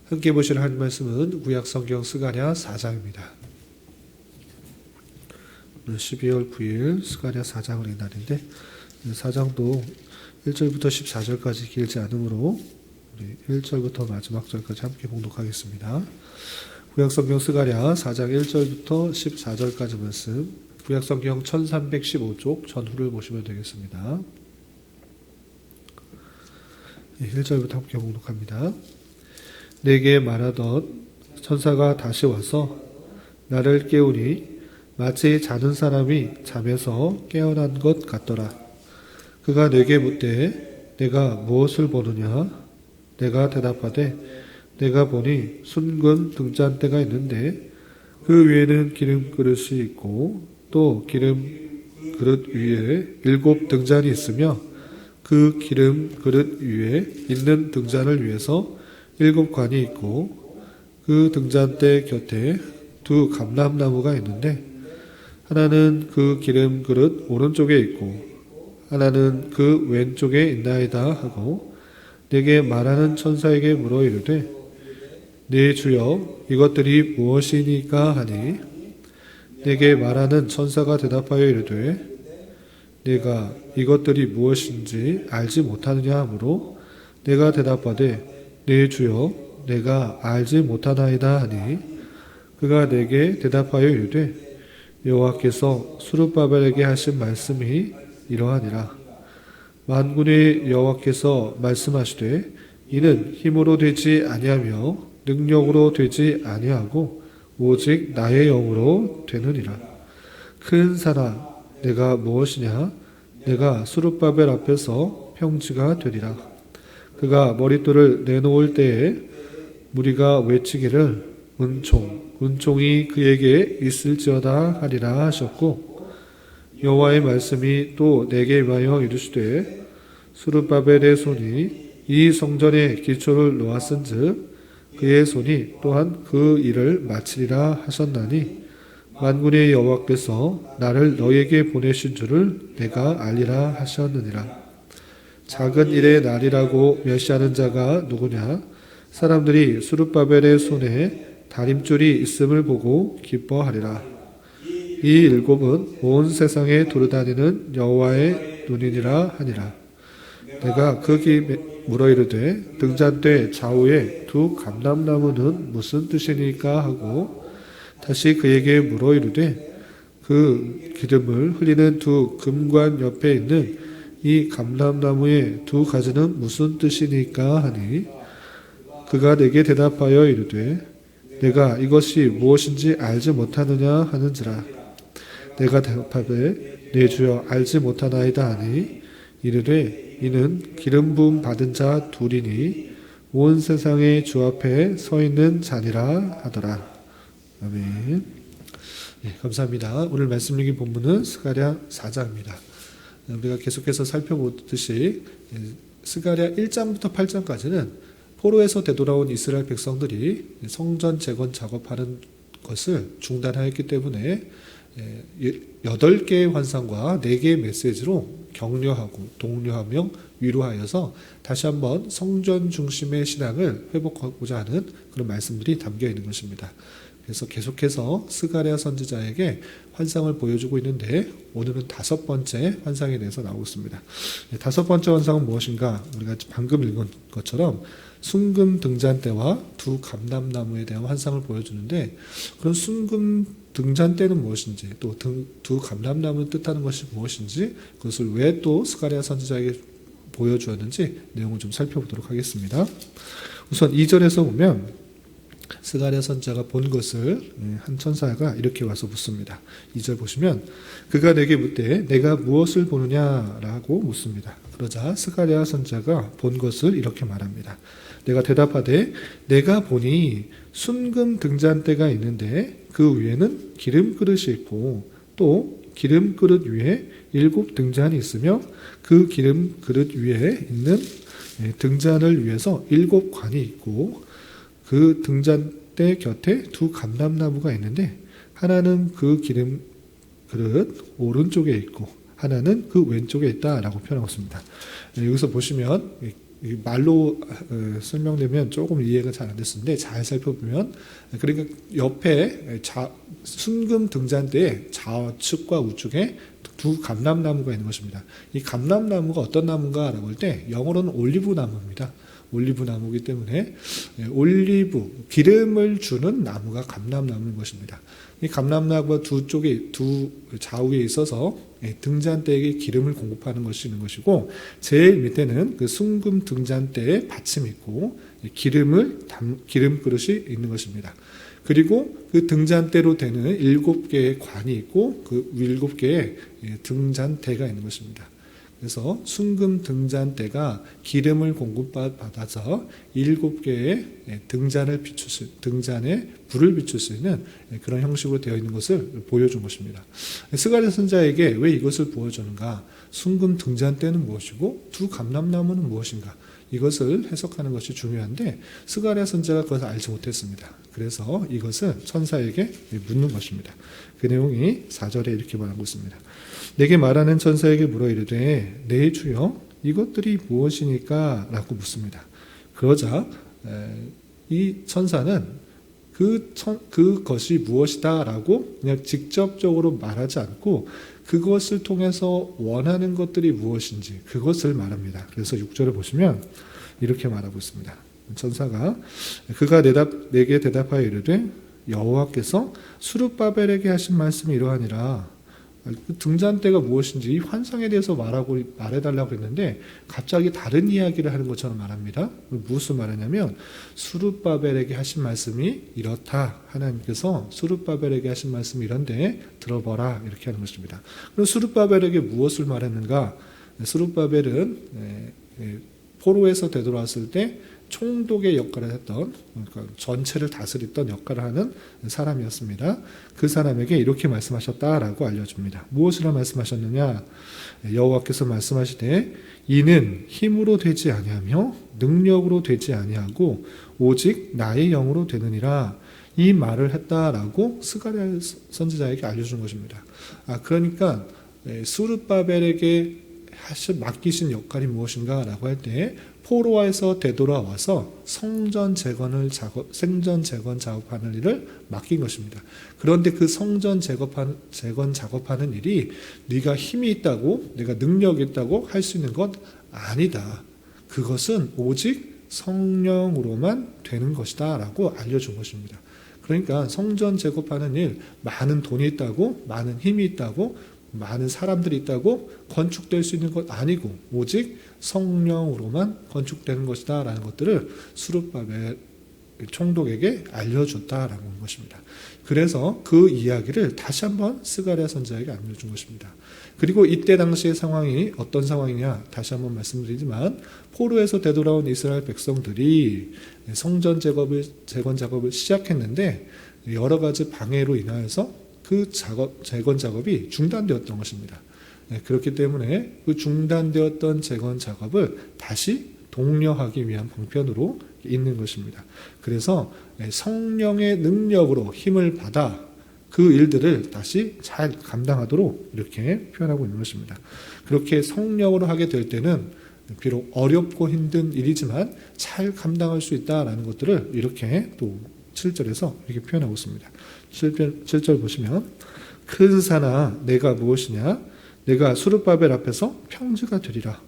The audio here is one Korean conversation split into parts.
함께 보실 하나님 말씀은 구약성경 스가랴 4장입니다. 오늘 12월 9일 스가랴 4장을 읽는 날인데 4장도 1절부터 14절까지 길지 않으므로 우리 1절부터 마지막 절까지 함께 봉독하겠습니다. 구약성경 스가랴 4장 1절부터 14절까지 말씀, 구약성경 1315쪽 전후를 보시면 되겠습니다. 1절부터 함께 봉독합니다. 내게 말하던 천사가 다시 와서 나를 깨우니 마치 자는 사람이 잠에서 깨어난 것 같더라. 그가 내게 묻되 내가 무엇을 보느냐? 내가 대답하되 내가 보니 순금 등잔대가 있는데 그 위에는 기름 그릇이 있고 또 기름 그릇 위에 7 등잔이 있으며 그 기름 그릇 위에 있는 등잔을 위해서 7 관이 있고 그 등잔대 곁에 2 감람나무가 있는데 하나는 그 기름 그릇 오른쪽에 있고 하나는 그 왼쪽에 있나이다 하고 내게 말하는 천사에게 물어 이르되 네 주여 이것들이 무엇이니까 하니 내게 말하는 천사가 대답하여 이르되 내가 이것들이 무엇인지 알지 못하느냐 하므로 내가 대답하되 네 주여 내가 알지 못하나이다 하니 그가 내게 대답하여 이르되 여호와께서 스룹바벨에게 하신 말씀이 이러하니라. 만군의 여호와께서 말씀하시되 이는 힘으로 되지 아니하며 능력으로 되지 아니하고 오직 나의 영으로 되느니라. 큰 산아 내가 무엇이냐? 내가 스룹바벨 앞에서 평지가 되리라. 그가 머릿돌을 내놓을 때에 무리가 외치기를 은총이 그에게 있을지어다 하리라 하셨고 여호와의 말씀이 또 내게 임하여 이르시되 스룹바벨의 손이 이 성전의 기초를 놓았은즉 그의 손이 또한 그 일을 마치리라 하셨나니 만군의 여호와께서 나를 너에게 보내신 줄을 내가 알리라 하셨느니라. 작은 일의 날이라고 멸시하는 자가 누구냐? 사람들이 스룹바벨의 손에 다림줄이 있음을 보고 기뻐하리라. 이 7은 온 세상에 두루다니는 여호와의 눈이니라 하니라. 내가 그에게 물어 이르되 등잔대 좌우에 2 감람나무는 무슨 뜻이니까 하고 다시 그에게 물어 이르되 그 기름을 흘리는 2 금관 옆에 있는 이 감람나무의 2 가지는 무슨 뜻이니까 하니 그가 내게 대답하여 이르되 내가 이것이 무엇인지 알지 못하느냐 하는지라. 내가 대답하되 내 주여 알지 못하나이다 하니 이르되 이는 기름 부음 받은 자 2이니 온 세상의 주 앞에 서 있는 자니라 하더라. 아멘. 네, 감사합니다. 오늘 말씀 읽은 본문은 스가랴 4장입니다. 우리가 계속해서 살펴보듯이 스가랴 1장부터 8장까지는 포로에서 되돌아온 이스라엘 백성들이 성전 재건 작업하는 것을 중단하였기 때문에 8개의 환상과 4개의 메시지로 격려하고 독려하며 위로하여서 다시 한번 성전 중심의 신앙을 회복하고자 하는 그런 말씀들이 담겨 있는 것입니다. 그래서 계속해서 스가랴 선지자에게 환상을 보여주고 있는데 오늘은 5번째 환상에 대해서 나오고 있습니다. 5번째 환상은 무엇인가? 우리가 방금 읽은 것처럼 순금 등잔대와 2 감람나무에 대한 환상을 보여주는데 그럼 순금 등잔대는 무엇인지 또 2 감람나무를 뜻하는 것이 무엇인지 그것을 왜 또 스가랴 선지자에게 보여주었는지 내용을 좀 살펴보도록 하겠습니다. 우선 2절에서 보면 스가랴 선지자가 본 것을 한 천사가 이렇게 와서 묻습니다. 2절 보시면 그가 내게 묻되 내가 무엇을 보느냐라고 묻습니다. 그러자 스가랴 선지자가 본 것을 이렇게 말합니다. 내가 대답하되 내가 보니 순금 등잔대가 있는데 그 위에는 기름 그릇이 있고 또 기름 그릇 위에 7 등잔이 있으며 그 기름 그릇 위에 있는 등잔을 위해서 7 관이 있고 그 등잔대 곁에 2 감람나무가 있는데 하나는 그 기름 그릇 오른쪽에 있고 하나는 그 왼쪽에 있다라고 표현하고 있습니다. 여기서 보시면 이 말로 설명되면 조금 이해가 잘 안 됐었는데 잘 살펴보면 그러니까 옆에 순금 등잔대의 좌측과 우측에 두 감람나무가 있는 것입니다. 이 감람나무가 어떤 나무인가라고 할 때 영어로는 올리브 나무입니다. 올리브 나무이기 때문에 올리브 기름을 주는 나무가 감람나무인 것입니다. 이 감람나무가 두 좌우에 있어서 등잔대에게 기름을 공급하는 것이 있는 것이고 제일 밑에는 그 순금 등잔대에 받침이 있고 기름 그릇이 있는 것입니다. 그리고 그 등잔대로 되는 7개의 관이 있고 그 7개의 등잔대가 있는 것입니다. 그래서 순금 등잔대가 기름을 공급받아서 7개의 등잔에 불을 비출 수 있는 그런 형식으로 되어 있는 것을 보여준 것입니다. 스가랴 선지자에게 왜 이것을 보여주는가? 순금 등잔대는 무엇이고 두 감람나무는 무엇인가? 이것을 해석하는 것이 중요한데 스가랴 선지자가 그것을 알지 못했습니다. 그래서 이것을 천사에게 묻는 것입니다. 그 내용이 4절에 이렇게 말하고 있습니다. 내게 말하는 천사에게 물어 이르되 내 주여 이것들이 무엇이니까? 라고 묻습니다. 그러자 이 천사는 그것이 무엇이다 라고 그냥 직접적으로 말하지 않고 그것을 통해서 원하는 것들이 무엇인지 그것을 말합니다. 그래서 6절을 보시면 이렇게 말하고 있습니다. 천사가 그가 내게 대답하여 이르되 여호와께서 스룹바벨에게 하신 말씀이 이러하니라. 등잔대가 무엇인지 이 환상에 대해서 말해달라고 했는데 갑자기 다른 이야기를 하는 것처럼 말합니다. 무엇을 말하냐면 스룹바벨에게 하신 말씀이 이렇다. 하나님께서 스룹바벨에게 하신 말씀이 이런데 들어보라 이렇게 하는 것입니다. 그럼 스룹바벨에게 무엇을 말했는가? 스룹바벨은 포로에서 되돌아왔을 때 총독의 역할을 했던 그러니까 전체를 다스렸던 역할을 하는 사람이었습니다. 그 사람에게 이렇게 말씀하셨다라고 알려줍니다. 무엇이라 말씀하셨느냐? 여호와께서 말씀하시되 이는 힘으로 되지 아니하며 능력으로 되지 아니하고 오직 나의 영으로 되느니라. 이 말을 했다라고 스가랴 선지자에게 알려준 것입니다. 그러니까 스룹바벨에게 맡기신 역할이 무엇인가라고 할 때 포로에서 되돌아와서 생전 재건 작업하는 일을 맡긴 것입니다. 그런데 그 성전 재건 작업하는 일이 네가 힘이 있다고 내가 능력이 있다고 할 수 있는 것 아니다. 그것은 오직 성령으로만 되는 것이다 라고 알려준 것입니다. 그러니까 성전 재건하는 일 많은 돈이 있다고 많은 힘이 있다고 많은 사람들이 있다고 건축될 수 있는 것 아니고 오직 성령으로만 건축되는 것이다 라는 것들을 스룹바벨 총독에게 알려줬다라고 하는 것입니다. 그래서 그 이야기를 다시 한번 스가랴 선지자에게 알려준 것입니다. 그리고 이때 당시의 상황이 어떤 상황이냐 다시 한번 말씀드리지만 포로에서 되돌아온 이스라엘 백성들이 성전 재건 작업을 시작했는데 여러 가지 방해로 인하여서 그 재건 작업이 중단되었던 것입니다. 그렇기 때문에 그 중단되었던 재건 작업을 다시 독려하기 위한 방편으로 있는 것입니다. 그래서 성령의 능력으로 힘을 받아 그 일들을 다시 잘 감당하도록 이렇게 표현하고 있는 것입니다. 그렇게 성령으로 하게 될 때는 비록 어렵고 힘든 일이지만 잘 감당할 수 있다라는 것들을 이렇게 또 7절에서 이렇게 표현하고 있습니다. 7절 보시면 큰 산아 내가 무엇이냐 내가 스룹바벨 앞에서 평지가 되리라.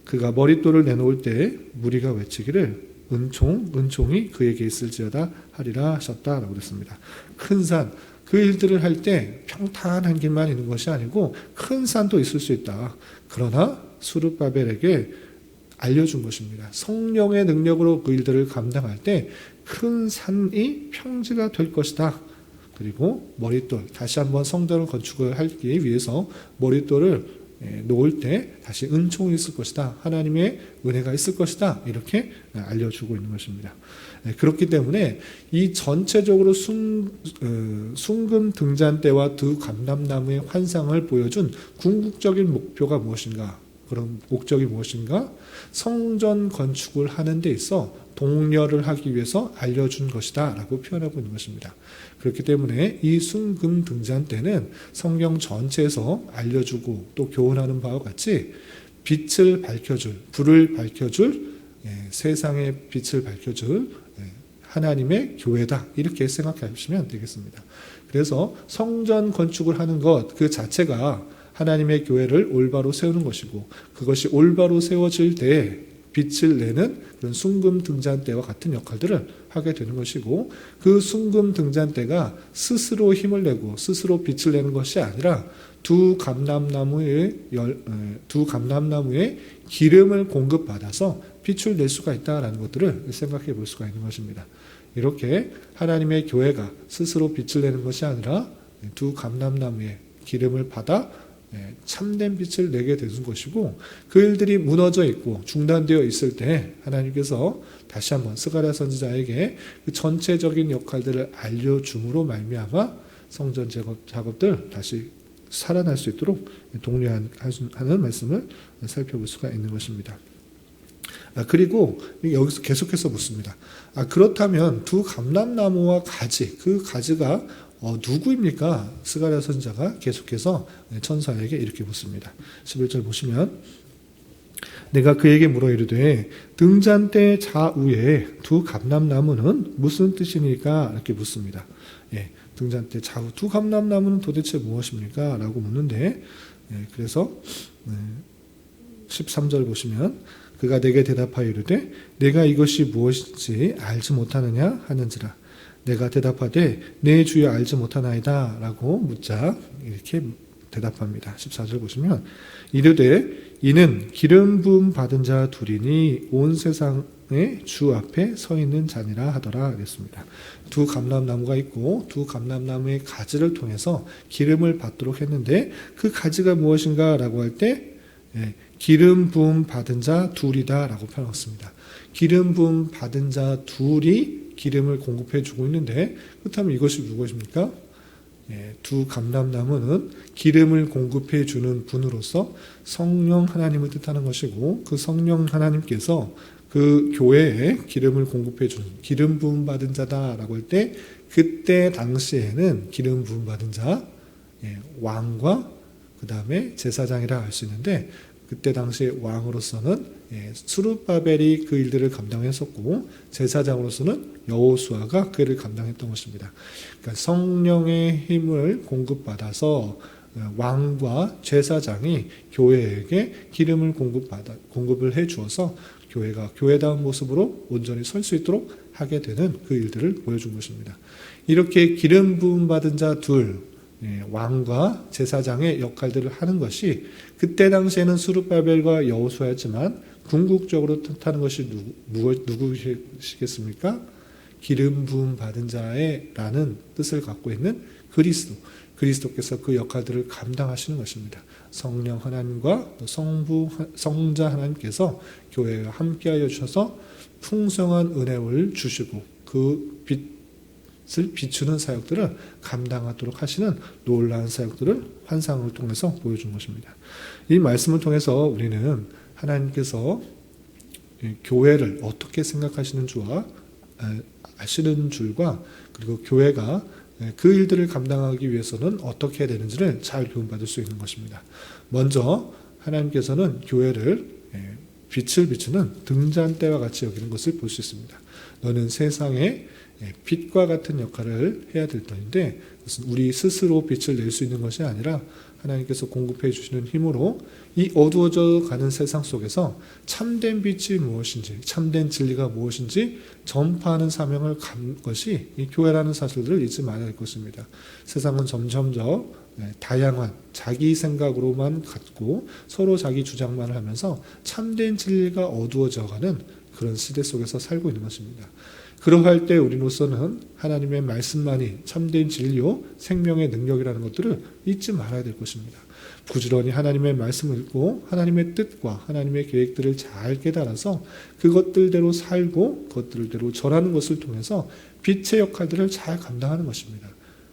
그가 머릿돌을 내놓을 때 무리가 외치기를 은총이 그에게 있을지어다 하리라 하셨다라고 그랬습니다. 큰 산, 그 일들을 할 때 평탄한 길만 있는 것이 아니고 큰 산도 있을 수 있다. 그러나 스룹바벨에게 알려준 것입니다. 성령의 능력으로 그 일들을 감당할 때 큰 산이 평지가 될 것이다. 그리고 머릿돌, 다시 한번 성전을 건축을 하기 위해서 머릿돌을 놓을 때 다시 은총이 있을 것이다. 하나님의 은혜가 있을 것이다. 이렇게 알려주고 있는 것입니다. 그렇기 때문에 이 전체적으로 순금 등잔대와 두 감람나무의 환상을 보여준 궁극적인 목표가 무엇인가? 그런 목적이 무엇인가? 성전 건축을 하는 데 있어 독려를 하기 위해서 알려준 것이다 라고 표현하고 있는 것입니다. 그렇기 때문에 이 순금 등잔대는 성경 전체에서 알려주고 또 교훈하는 바와 같이 빛을 밝혀줄, 불을 밝혀줄 세상의 빛을 밝혀줄 하나님의 교회다, 이렇게 생각하시면 되겠습니다. 그래서 성전 건축을 하는 것 그 자체가 하나님의 교회를 올바로 세우는 것이고, 그것이 올바로 세워질 때 빛을 내는 그런 순금 등잔대와 같은 역할들을 하게 되는 것이고, 그 순금 등잔대가 스스로 힘을 내고 스스로 빛을 내는 것이 아니라 두 감람나무의 기름을 공급받아서 빛을 낼 수가 있다는 것들을 생각해 볼 수가 있는 것입니다. 이렇게 하나님의 교회가 스스로 빛을 내는 것이 아니라 두 감람나무의 기름을 받아 참된 빛을 내게 되는 것이고, 그 일들이 무너져 있고 중단되어 있을 때 하나님께서 다시 한번 스가랴 선지자에게 그 전체적인 역할들을 알려줌으로 말미암아 성전 작업들 다시 살아날 수 있도록 독려하는 말씀을 살펴볼 수가 있는 것입니다. 그리고 여기서 계속해서 묻습니다. 그렇다면 두 감람나무와 가지, 그 가지가 누구입니까? 스가랴 선지자가 계속해서 천사에게 이렇게 묻습니다. 11절 보시면, 내가 그에게 물어 이르되 등잔대 좌우에 두 감람나무는 무슨 뜻이니까? 이렇게 묻습니다. 등잔대 좌우 두 감람나무는 도대체 무엇입니까? 라고 묻는데, 그래서 13절 보시면, 그가 내게 대답하여 이르되 내가 이것이 무엇인지 알지 못하느냐 하는지라. 내가 대답하되 내 주여 알지 못하나이다 라고 묻자 이렇게 대답합니다. 14절 보시면, 이르되 이는 기름 부음 받은 자 둘이니 온 세상의 주 앞에 서 있는 자니라 하더라 그랬습니다. 두 감람나무가 있고 두 감람나무의 가지를 통해서 기름을 받도록 했는데, 그 가지가 무엇인가 라고 할 때 기름 부음 받은 자 둘이다 라고 표현했습니다. 기름 부음 받은 자 둘이 기름을 공급해 주고 있는데, 그렇다면 이것이 무엇입니까? 두 감람나무는 기름을 공급해 주는 분으로서 성령 하나님을 뜻하는 것이고, 그 성령 하나님께서 그 교회에 기름을 공급해 주는 기름 부음 받은 자다라고 할 때, 그때 당시에는 기름 부음 받은 자 왕과 그 다음에 제사장이라 할 수 있는데, 그때 당시에 왕으로서는 스룹바벨이 그 일들을 감당했었고, 제사장으로서는 여호수아가 그 일을 감당했던 것입니다. 그러니까 성령의 힘을 공급받아서 왕과 제사장이 교회에게 기름을 공급을 해 주어서 교회가 교회다운 모습으로 온전히 설 수 있도록 하게 되는 그 일들을 보여준 것입니다. 이렇게 기름 부음 받은 자 둘, 왕과 제사장의 역할들을 하는 것이 그때 당시에는 스룹바벨과 여호수아였지만, 궁극적으로 뜻하는 것이 누구시겠습니까? 기름 부음 받은 자라는 뜻을 갖고 있는 그리스도께서 그 역할들을 감당하시는 것입니다. 성령 하나님과 성자 하나님께서 교회와 함께하여 주셔서 풍성한 은혜를 주시고 그 빛을 비추는 사역들을 감당하도록 하시는 놀라운 사역들을 환상을 통해서 보여준 것입니다. 이 말씀을 통해서 우리는 하나님께서 교회를 어떻게 생각하시는 줄과 아시는 줄과, 그리고 교회가 그 일들을 감당하기 위해서는 어떻게 해야 되는지를 잘 교훈받을 수 있는 것입니다. 먼저 하나님께서는 교회를 빛을 비추는 등잔대와 같이 여기는 것을 볼 수 있습니다. 너는 세상에 빛과 같은 역할을 해야 될 터인데, 그것은 우리 스스로 빛을 낼 수 있는 것이 아니라 하나님께서 공급해 주시는 힘으로 이 어두워져 가는 세상 속에서 참된 빛이 무엇인지, 참된 진리가 무엇인지 전파하는 사명을 간 것이 이 교회라는 사실들을 잊지 말아야 할 것입니다. 세상은 점점 더 다양한 자기 생각으로만 갖고 서로 자기 주장만 하면서 참된 진리가 어두워져가는 그런 시대 속에서 살고 있는 것입니다. 그러할 때 우리로서는 하나님의 말씀만이 참된 진리요 생명의 능력이라는 것들을 잊지 말아야 될 것입니다. 부지런히 하나님의 말씀을 읽고 하나님의 뜻과 하나님의 계획들을 잘 깨달아서 그것들대로 살고 그것들대로 절하는 것을 통해서 빛의 역할들을 잘 감당하는 것입니다.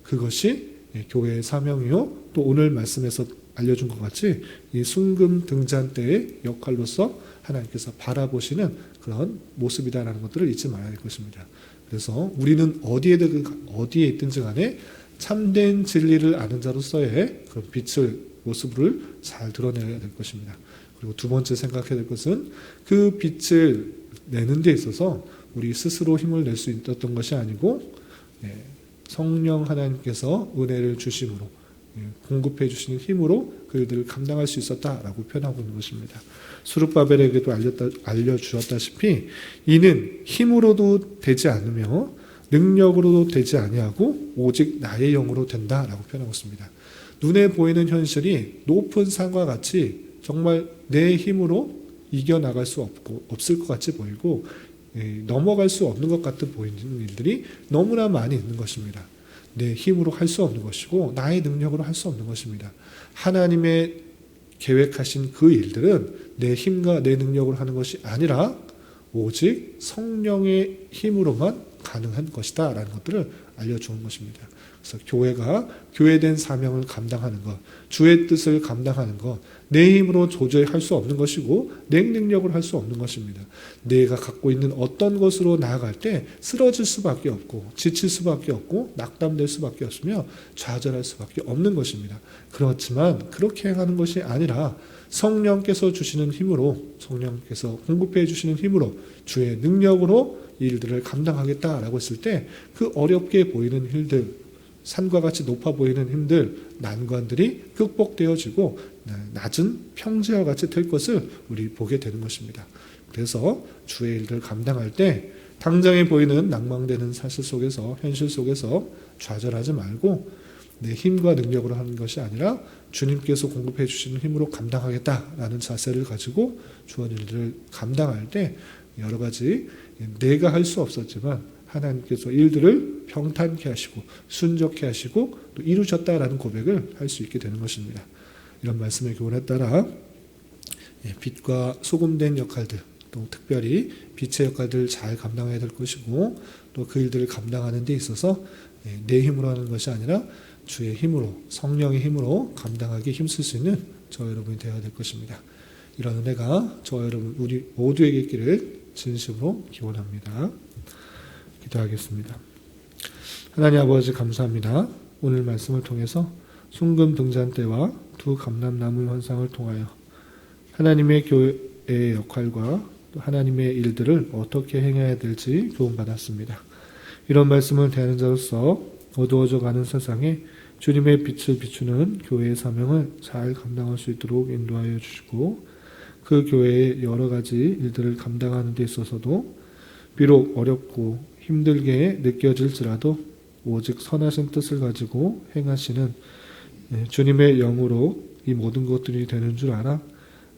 그것이 교회의 사명이요, 또 오늘 말씀에서 알려준 것 같이 이 순금 등잔대의 역할로서 하나님께서 바라보시는 그런 모습이다라는 것들을 잊지 말아야 될 것입니다. 그래서 우리는 어디에 있든지 간에 참된 진리를 아는 자로서의 그런 빛을 모습을 잘 드러내야 될 것입니다. 그리고 두 번째 생각해야 될 것은 그 빛을 내는 데 있어서 우리 스스로 힘을 낼 수 있었던 것이 아니고 성령 하나님께서 은혜를 주심으로 공급해 주시는 힘으로 그 일들을 감당할 수 있었다라고 표현하고 있는 것입니다. 스룹바벨에게도 알려주었다시피 이는 힘으로도 되지 않으며 능력으로도 되지 아니하고 오직 나의 영으로 된다라고 표현하고 있습니다. 눈에 보이는 현실이 높은 산과 같이 정말 내 힘으로 이겨나갈 수 없을 것 같이 보이고 넘어갈 수 없는 것 같은 보이는 일들이 너무나 많이 있는 것입니다. 내 힘으로 할 수 없는 것이고 나의 능력으로 할 수 없는 것입니다. 하나님의 계획하신 그 일들은 내 힘과 내 능력으로 하는 것이 아니라 오직 성령의 힘으로만 가능한 것이다 라는 것들을 알려주는 것입니다. 그래서 교회가 교회된 사명을 감당하는 것, 주의 뜻을 감당하는 것, 내 힘으로 도저히 할 수 없는 것이고 내 능력으로 할 수 없는 것입니다. 내가 갖고 있는 어떤 것으로 나아갈 때 쓰러질 수밖에 없고 지칠 수밖에 없고 낙담될 수밖에 없으며 좌절할 수밖에 없는 것입니다. 그렇지만 그렇게 행하는 것이 아니라 성령께서 주시는 힘으로, 성령께서 공급해 주시는 힘으로 주의 능력으로 이 일들을 감당하겠다라고 했을 때 그 어렵게 보이는 일들, 산과 같이 높아 보이는 힘들, 난관들이 극복되어지고 낮은 평지와 같이 될 것을 우리 보게 되는 것입니다. 그래서 주의 일들을 감당할 때 당장에 보이는 낭망되는 사실 속에서, 현실 속에서 좌절하지 말고 내 힘과 능력으로 하는 것이 아니라 주님께서 공급해 주시는 힘으로 감당하겠다라는 자세를 가지고 주어진 일들을 감당할 때 여러 가지 내가 할 수 없었지만 하나님께서 일들을 평탄케 하시고 순적케 하시고 또 이루셨다라는 고백을 할 수 있게 되는 것입니다. 이런 말씀의 교훈에 따라 빛과 소금된 역할들, 또 특별히 빛의 역할들을 잘 감당해야 될 것이고 또 그 일들을 감당하는 데 있어서 내 힘으로 하는 것이 아니라 주의 힘으로, 성령의 힘으로 감당하기 힘쓸 수 있는 저와 여러분이 되어야 될 것입니다. 이런 은혜가 저와 여러분 우리 모두에게 있기를 진심으로 기원합니다. 기도하겠습니다. 하나님 아버지 감사합니다. 오늘 말씀을 통해서 순금 등잔대와 두 감람나무 환상을 통하여 하나님의 교회의 역할과 또 하나님의 일들을 어떻게 행해야 될지 교훈받았습니다. 이런 말씀을 대하는 자로서 어두워져 가는 세상에 주님의 빛을 비추는 교회의 사명을 잘 감당할 수 있도록 인도하여 주시고 그 교회의 여러 가지 일들을 감당하는 데 있어서도 비록 어렵고 힘들게 느껴질지라도 오직 선하신 뜻을 가지고 행하시는 주님의 영으로 이 모든 것들이 되는 줄 알아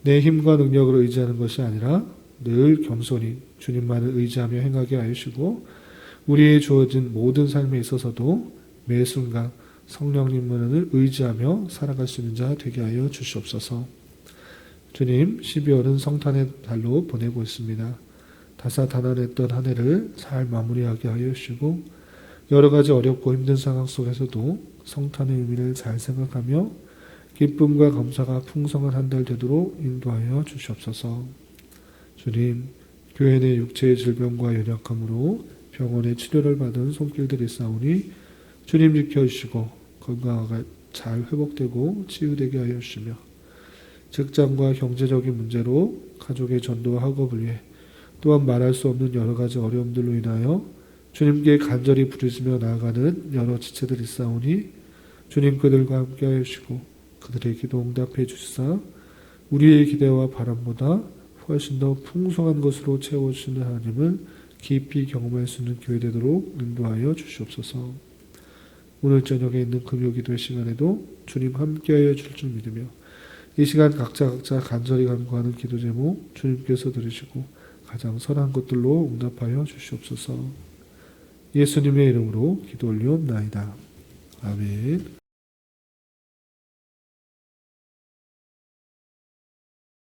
내 힘과 능력으로 의지하는 것이 아니라 늘 겸손히 주님만을 의지하며 행하게 하시고 우리의 주어진 모든 삶에 있어서도 매 순간 성령님만을 의지하며 살아갈 수 있는 자 되게 하여 주시옵소서. 주님, 12월은 성탄의 달로 보내고 있습니다. 다사다난했던 한 해를 잘 마무리하게 하여 주시고 여러 가지 어렵고 힘든 상황 속에서도 성탄의 의미를 잘 생각하며 기쁨과 감사가 풍성한 한 달 되도록 인도하여 주시옵소서. 주님, 교회 내 육체의 질병과 연약함으로 병원에 치료를 받은 손길들이 있사오니 주님 지켜주시고 건강하게 잘 회복되고 치유되게 하여 주시며 직장과 경제적인 문제로 가족의 전도와 학업을 위해 또한 말할 수 없는 여러 가지 어려움들로 인하여 주님께 간절히 부르짖으며 나아가는 여러 지체들이 있사오니 주님 그들과 함께 하여 주시고 그들의 기도 응답해 주시사 우리의 기대와 바람보다 훨씬 더 풍성한 것으로 채워주시는 하나님을 깊이 경험할 수 있는 교회 되도록 인도하여 주시옵소서. 오늘 저녁에 있는 금요기도의 시간에도 주님 함께하여 줄 줄 믿으며 이 시간 각자 간절히 간구하는 기도 제목 주님께서 들으시고 가장 선한 것들로 응답하여 주시옵소서. 예수님의 이름으로 기도 올리옵나이다. 아멘.